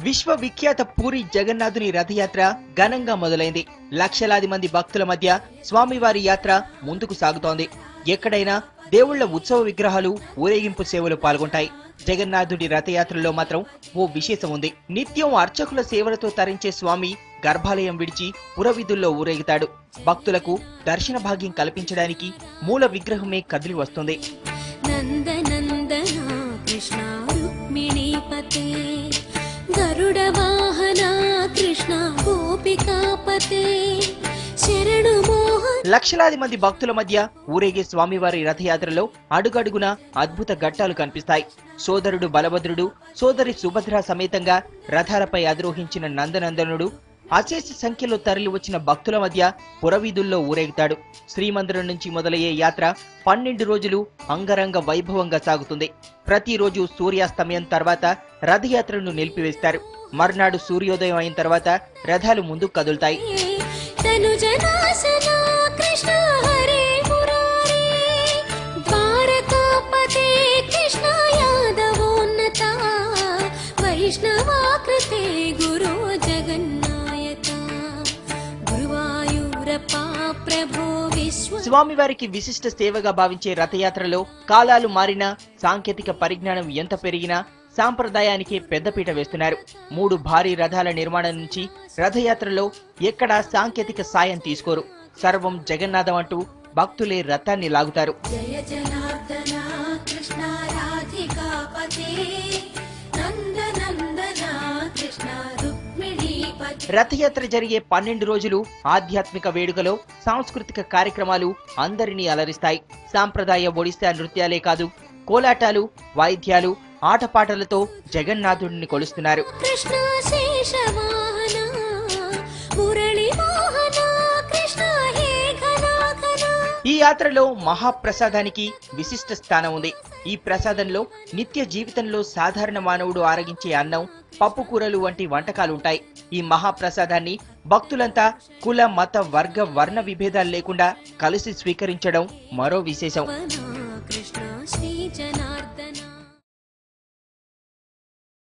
విశ్వవిఖ్యాత పూరి జగన్నాథుని రథయాత్ర ఘనంగా మొదలైంది. లక్షలాది మంది భక్తుల మధ్య స్వామివారి యాత్ర ముందుకు సాగుతోంది. ఎక్కడైనా దేవుళ్ల ఉత్సవ విగ్రహాలు, ఊరేగింపు సేవలు పాల్గొంటాయి. జగన్నాథుడి రథయాత్రలో మాత్రం ఓ విశేషం ఉంది. నిత్యం అర్చకుల సేవలతో తరించే స్వామి గర్భాలయం విడిచి పురవీధుల్లో ఊరేగుతాడు. భక్తులకు దర్శన భాగ్యం కల్పించడానికి మూల విగ్రహమే కదిలి వస్తుంది. లక్షలాది మంది భక్తుల మధ్య ఊరేగే స్వామివారి రథయాత్రలో అడుగడుగున అద్భుత ఘట్టాలు కనిపిస్తాయి. సోదరుడు బలభద్రుడు, సోదరి సుభద్ర సమేతంగా రథాలపై అధిరోహించిన నందనందనుడు అశేష సంఖ్యలో తరలి వచ్చిన భక్తుల మధ్య పురవీధుల్లో ఊరేగుతాడు. శ్రీమందిరం నుంచి మొదలయ్యే యాత్ర 12 రోజులు అంగరంగ వైభవంగా సాగుతుంది. ప్రతిరోజు సూర్యాస్తమయం తర్వాత రథయాత్రను నిలిపివేస్తారు. మర్నాడు సూర్యోదయం అయిన తర్వాత రథాలు ముందుకు కదులుతాయి. స్వామివారికి విశిష్ట సేవగా భావించే రథయాత్రలో కాలాలు మారినా, సాంకేతిక పరిజ్ఞానం ఎంత పెరిగినా సాంప్రదాయానికి పెద్దపీట వేస్తున్నారు. 3 భారీ రథాల నిర్మాణం నుంచి రథయాత్రలో ఎక్కడా సాంకేతిక సాయం తీసుకోరు. సర్వం జగన్నాథం అంటూ భక్తులే రథాన్ని లాగుతారు. రథయాత్ర జరిగే 12 రోజులు ఆధ్యాత్మిక వేడుకలో సాంస్కృతిక కార్యక్రమాలు అందరినీ అలరిస్తాయి. సాంప్రదాయ ఒడిశా నృత్యాలే కాదు, కోలాటాలు, వాయిద్యాలు, ఆటపాటలతో జగన్నాథుడిని కొలుస్తున్నారు. ఈ యాత్రలో మహాప్రసాదానికి విశిష్ట స్థానం ఉంది. ఈ ప్రసాదంలో నిత్య జీవితంలో సాధారణ మానవుడు ఆరగించే అన్నం, పప్పు కూరలు వంటి వంటకాలుంటాయి. ఈ మహాప్రసాదాన్ని భక్తులంతా కుల, మత, వర్గ, వర్ణ విభేదాలు లేకుండా కలిసి స్వీకరించడం మరో విశేషం.